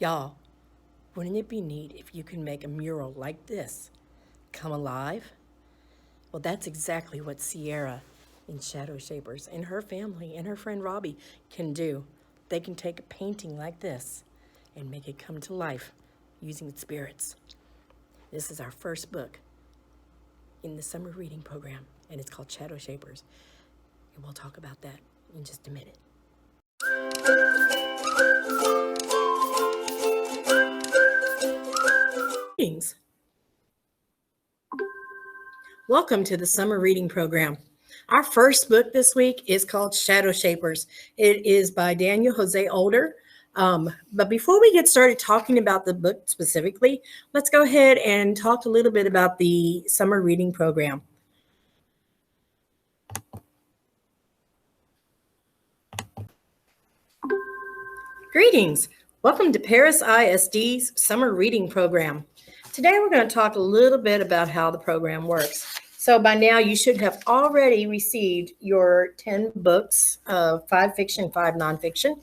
Y'all, wouldn't it be neat if you could make a mural like this come alive? Well, that's exactly what Sierra in Shadowshapers and her family and her friend Robbie can do. They can take a painting like this and make it come to life using spirits. This is our first book in the summer reading program, and it's called Shadowshapers. And we'll talk about that in just a minute. Greetings. Welcome to the summer reading program. Our first book this week is called Shadowshapers. It is by Daniel José Older. But before we get started talking about the book specifically, let's go ahead and talk a little bit about the summer reading program. Greetings. Welcome to Paris ISD's summer reading program. Today we're going to talk a little bit about how the program works. So by now you should have already received your 10 books, 5 fiction, 5 nonfiction.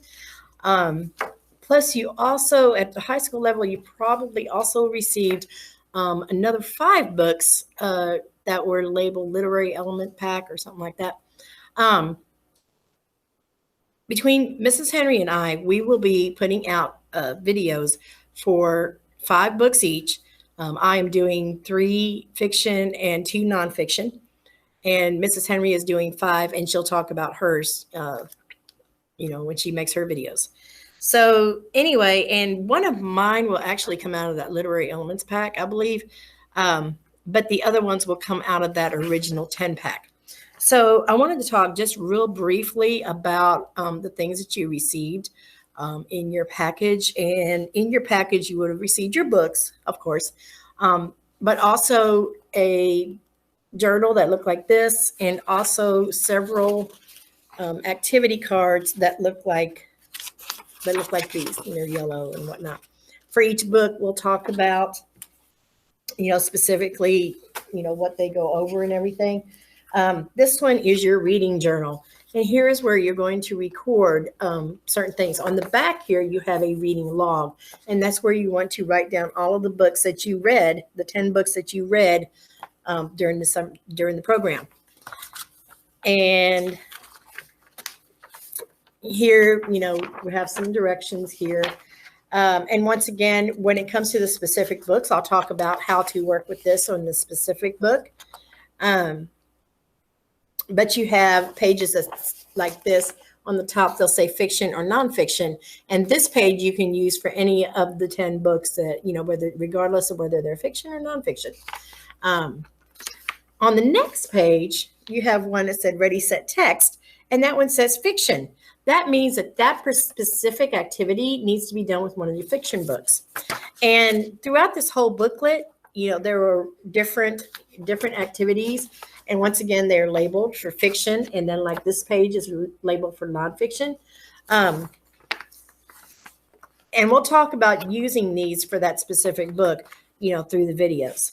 Plus you also, at the high school level, you probably also received another 5 books that were labeled Literary Element Pack or something like that. Between Mrs. Henry and I, we will be putting out videos for 5 books each. I am doing 3 fiction and 2 nonfiction, and Mrs. Henry is doing 5, and she'll talk about hers, when she makes her videos. So anyway, and one of mine will actually come out of that Literary Elements pack, I believe, but the other ones will come out of that original 10 pack. So I wanted to talk just real briefly about the things that you received in your package. And in your package, you would have received your books, of course, but also a journal that looked like this, and also several activity cards that look like these, yellow and whatnot. For each book, we'll talk about, specifically, what they go over and everything. This one is your reading journal. And here is where you're going to record certain things. On the back here, you have a reading log. And that's where you want to write down all of the books that you read, the 10 books that you read during the program. And here, we have some directions here. And once again, when it comes to the specific books, I'll talk about how to work with this on the specific book. But you have pages like this. On the top, they'll say fiction or nonfiction. And this page you can use for any of the 10 books that, regardless of whether they're fiction or nonfiction. On the next page, you have one that said ready, set, text. And that one says fiction. That means that specific activity needs to be done with one of your fiction books. And throughout this whole booklet, there were different activities. And once again, they're labeled for fiction. And then like this page is labeled for nonfiction. And we'll talk about using these for that specific book, through the videos.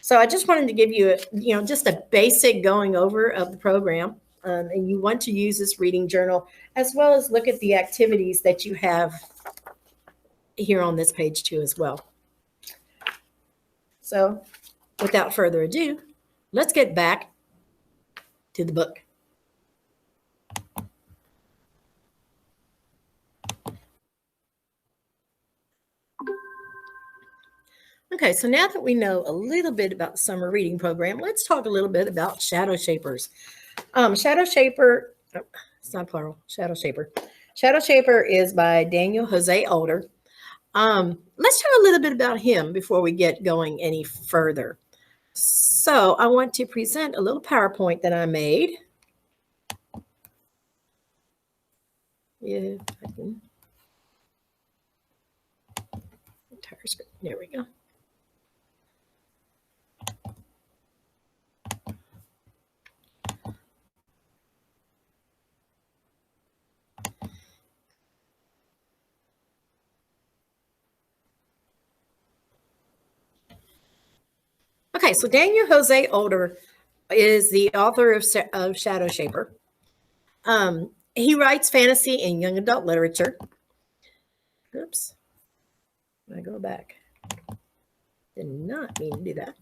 So I just wanted to give you, just a basic going over of the program. And you want to use this reading journal as well as look at the activities that you have here on this page too as well. So without further ado, let's get back to the book. Okay, so now that we know a little bit about the summer reading program, let's talk a little bit about Shadowshapers. Shadowshaper, it's not plural, Shadowshaper. Shadowshaper is by Daniel José Older. Let's talk a little bit about him before we get going any further. So I want to present a little PowerPoint that I made. Yeah, I can. Entire screen. There we go. Okay, so Daniel José Older is the author of Shadowshaper. He writes fantasy and young adult literature. Oops. I go back. Did not mean to do that.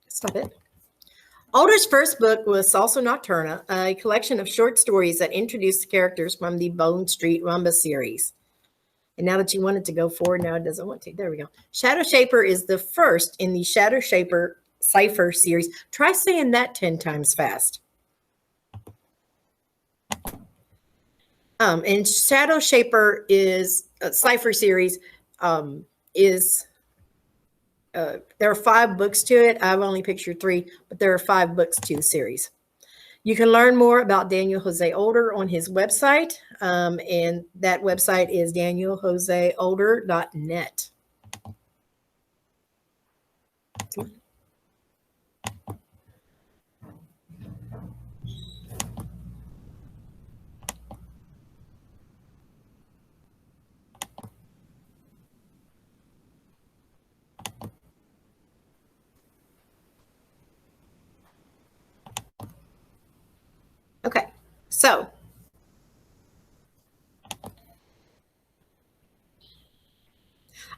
Stop it. Older's first book was Salsa Nocturna, a collection of short stories that introduced the characters from the Bone Street Rumba series. And now that you want it to go forward, now it doesn't want to. There we go. Shadowshaper is the first in the Shadowshaper Cypher series. Try saying that 10 times fast. And Shadowshaper is a Cypher series. There are 5 books to it. I've only pictured 3, but there are 5 books to the series. You can learn more about Daniel José Older on his website, and that website is danieljoseolder.net. Okay, so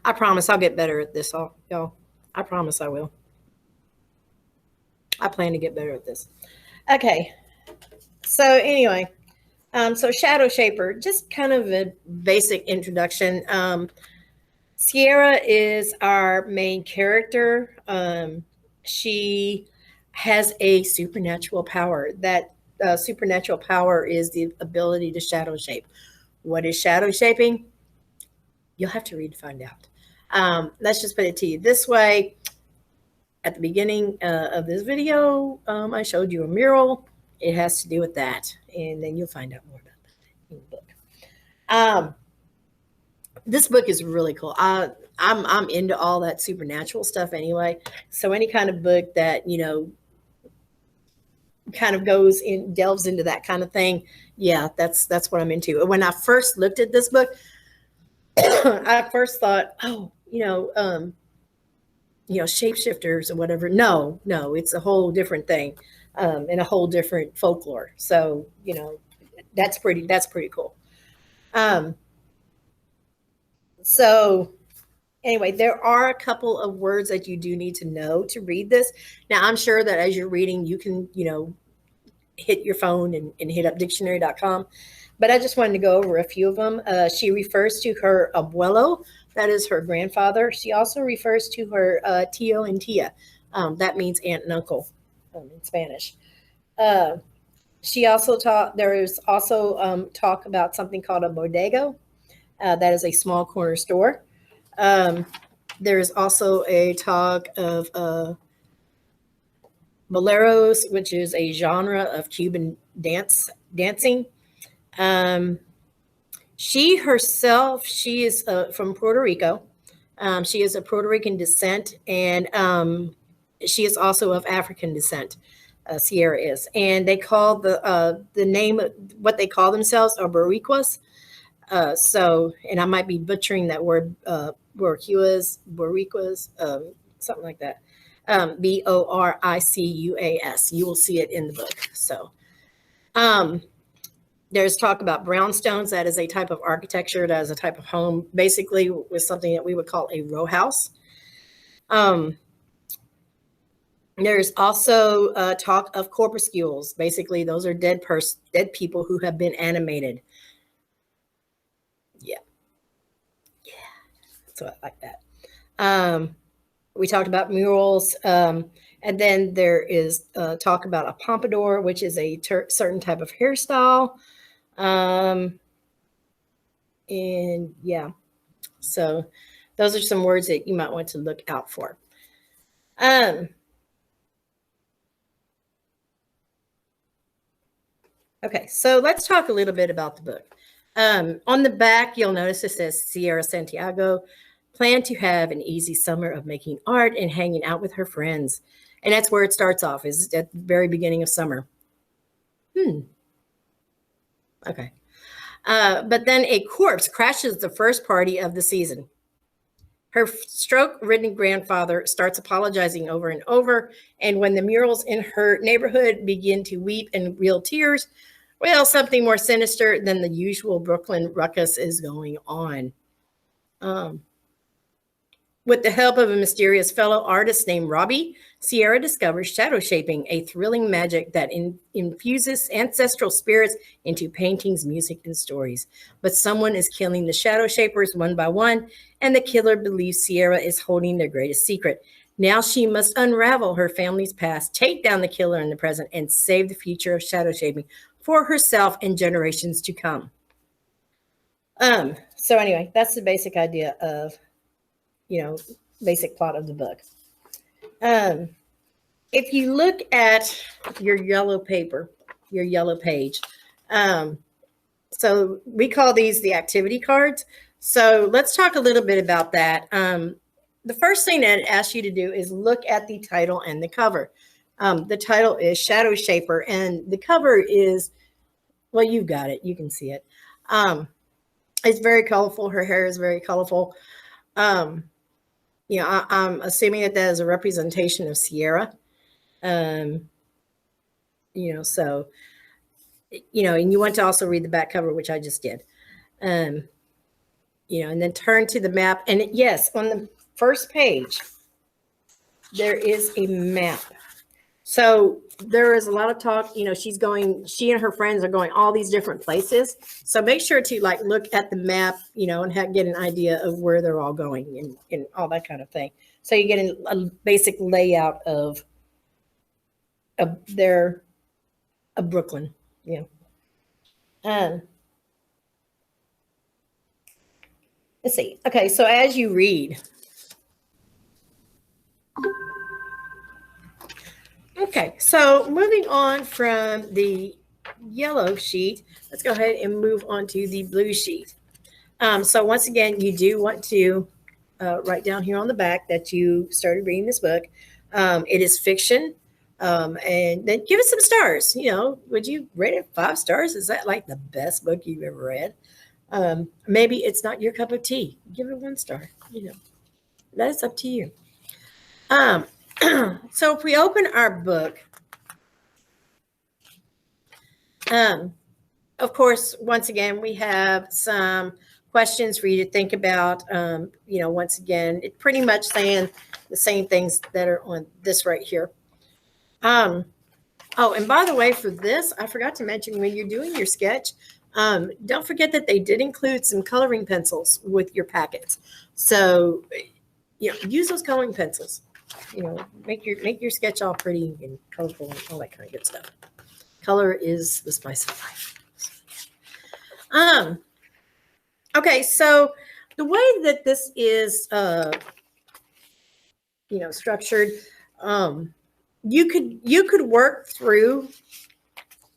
I promise I'll get better at this, y'all. I promise I will. I plan to get better at this. Okay, so anyway, so Shadowshaper, just kind of a basic introduction. Sierra is our main character. She has a supernatural power. That supernatural power is the ability to shadow shape. What is shadow shaping? You'll have to read to find out. Let's just put it to you this way. At the beginning of this video, I showed you a mural. It has to do with that, and then you'll find out more about that in the book. This book is really cool. I'm into all that supernatural stuff anyway. So any kind of book that, you know, kind of delves into that kind of thing. Yeah, that's what I'm into. When I first looked at this book, I first thought, oh, shapeshifters or whatever. No, it's a whole different thing, and a whole different folklore. So, that's pretty cool. So anyway, there are a couple of words that you do need to know to read this. Now, I'm sure that as you're reading, you can, hit your phone and hit up dictionary.com. But I just wanted to go over a few of them. She refers to her abuelo, that is her grandfather. She also refers to her tío and tía. That means aunt and uncle in Spanish. She also there is also talk about something called a bodega. That is a small corner store. There is also a talk of boleros, which is a genre of Cuban dancing. She herself, she is from Puerto Rico. She is of Puerto Rican descent, and she is also of African descent. Sierra is, and they call the name, what they call themselves, are Boricuas. So, and I might be butchering that word, Boricuas, something like that. Boricuas. You will see it in the book. So, there's talk about brownstones. That is a type of architecture. That is a type of home, basically with something that we would call a row house. There's also talk of corpuscles. Basically, those are dead people who have been animated. Yeah. So I like that. We talked about murals. And then there is talk about a pompadour, which is a certain type of hairstyle. And yeah, so those are some words that you might want to look out for. Okay, so let's talk a little bit about the book. On the back, you'll notice it says Sierra Santiago planned to have an easy summer of making art and hanging out with her friends. And that's where it starts off, is at the very beginning of summer. Okay. But then a corpse crashes the first party of the season. Her stroke-ridden grandfather starts apologizing over and over, and when the murals in her neighborhood begin to weep in real tears, Well, something more sinister than the usual Brooklyn ruckus is going on. Um, with the help of a mysterious fellow artist named Robbie, Sierra discovers shadow shaping, a thrilling magic that infuses ancestral spirits into paintings, music, and stories. But someone is killing the shadow shapers one by one, and the killer believes Sierra is holding their greatest secret. Now she must unravel her family's past, take down the killer in the present, and save the future of shadow shaping for herself and generations to come. So anyway, that's the basic idea of, basic plot of the book. If you look at your yellow paper, your yellow page, so we call these the activity cards. So let's talk a little bit about that. The first thing that it asks you to do is look at the title and the cover. The title is Shadowshaper, and the cover is, well, you've got it. You can see it. It's very colorful. Her hair is very colorful. I'm assuming that is a representation of Sierra. So, and you want to also read the back cover, which I just did. And then turn to the map. And yes, on the first page, there is a map. So there is a lot of talk, she and her friends are going all these different places. So make sure to look at the map, and get an idea of where they're all going and all that kind of thing. So you get a basic layout of Brooklyn. Let's see. Okay, so as you read, okay, so moving on from the yellow sheet, let's go ahead and move on to the blue sheet. So once again, you do want to write down here on the back that you started reading this book. It is fiction. And then give it some stars. Would you rate it 5 stars? Is that like the best book you've ever read? Maybe it's not your cup of tea. Give it 1 star. That is up to you. So if we open our book, of course, once again, we have some questions for you to think about. Once again, it's pretty much saying the same things that are on this right here. Oh, and by the way, for this, I forgot to mention when you're doing your sketch, don't forget that they did include some coloring pencils with your packets. So, use those coloring pencils. Make your sketch all pretty and colorful and all that kind of good stuff. Color is the spice of life. Okay, so the way that this is, structured, you could work through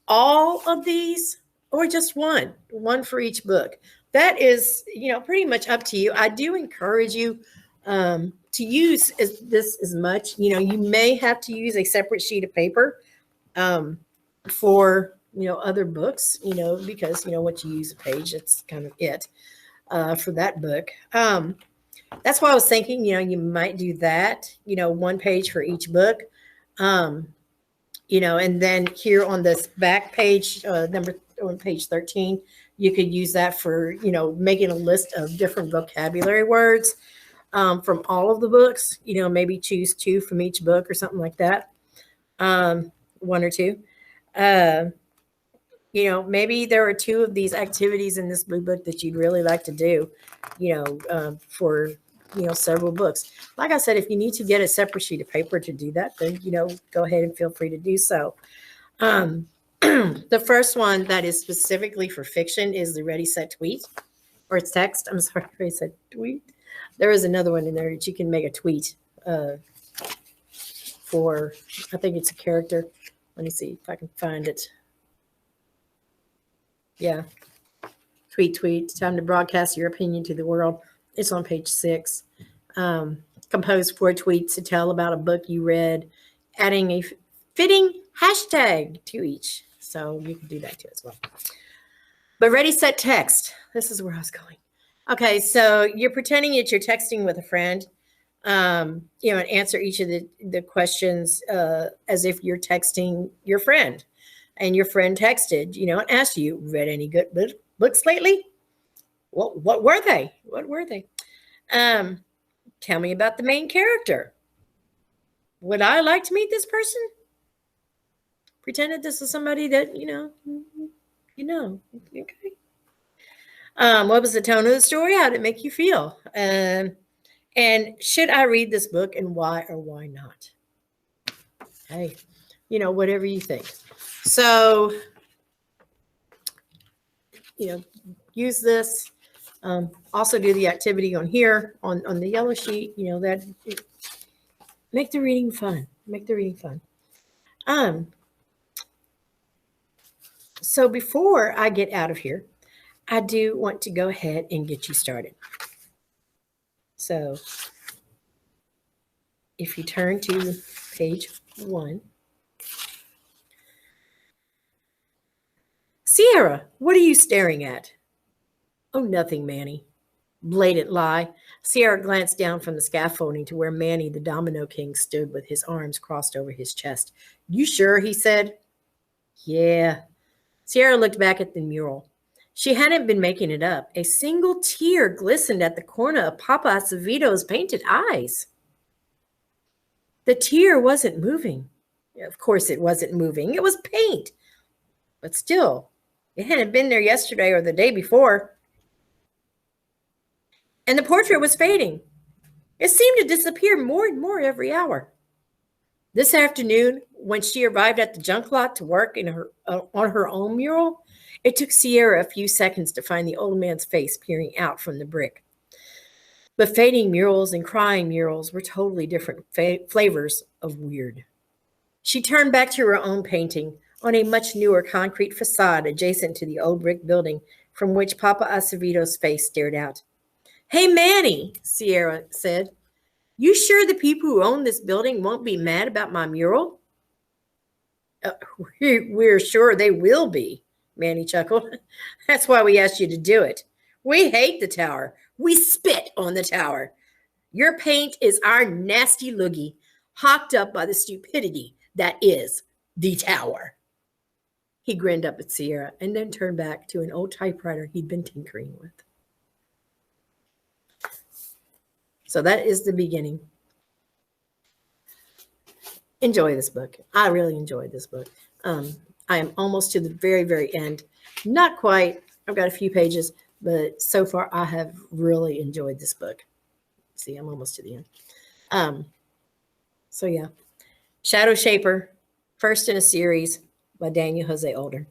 all of these or just one for each book. That is, pretty much up to you. I do encourage you to use this as much. You may have to use a separate sheet of paper for other books. Because once you use a page, that's kind of it for that book. That's why I was thinking, you might do that. 1 page for each book. And then here on this back page, on page 13, you could use that for, making a list of different vocabulary words from all of the books, maybe choose 2 from each book or something like that. 1 or 2. Maybe there are 2 of these activities in this blue book that you'd really like to do, for several books. Like I said, if you need to get a separate sheet of paper to do that, then, go ahead and feel free to do so. The first one that is specifically for fiction is the Ready, Set, Tweet, or it's text. I'm sorry, Ready, Set, Tweet. There is another one in there that you can make a tweet for, I think it's a character. Let me see if I can find it. Yeah. Tweet. Time to broadcast your opinion to the world. It's on page 6. Compose 4 tweets to tell about a book you read, adding a fitting hashtag to each. So you can do that too as well. But ready, set, text. This is where I was going. Okay, so you're pretending that you're texting with a friend, and answer each of the questions as if you're texting your friend. and your friend texted, and asked you, read any good books lately? What were they? What were they? Tell me about the main character. Would I like to meet this person? Pretended this is somebody that, Okay. What was the tone of the story? How did it make you feel? And should I read this book, and why or why not? Hey, whatever you think. So, use this. Also do the activity on here on the yellow sheet. That make the reading fun. Make the reading fun. So before I get out of here, I do want to go ahead and get you started. So if you turn to page 1. Sierra, what are you staring at? Oh, nothing, Manny. Blatant lie. Sierra glanced down from the scaffolding to where Manny, the Domino King, stood with his arms crossed over his chest. You sure? He said. Yeah. Sierra looked back at the mural. She hadn't been making it up. A single tear glistened at the corner of Papa Acevedo's painted eyes. The tear wasn't moving. Of course it wasn't moving. It was paint. But still, it hadn't been there yesterday or the day before. And the portrait was fading. It seemed to disappear more and more every hour. This afternoon, when she arrived at the junk lot to work on her own mural, it took Sierra a few seconds to find the old man's face peering out from the brick. But fading murals and crying murals were totally different flavors of weird. She turned back to her own painting on a much newer concrete facade adjacent to the old brick building from which Papa Acevedo's face stared out. Hey, Manny, Sierra said. You sure the people who own this building won't be mad about my mural? We're sure they will be, Manny chuckled. That's why we asked you to do it. We hate the tower. We spit on the tower. Your paint is our nasty loogie, hawked up by the stupidity that is the tower. He grinned up at Sierra and then turned back to an old typewriter he'd been tinkering with. So that is the beginning. Enjoy this book. I really enjoyed this book. I am almost to the very, very end. Not quite. I've got a few pages, but so far I have really enjoyed this book. See, I'm almost to the end. So yeah, Shadowshaper, first in a series by Daniel José Older.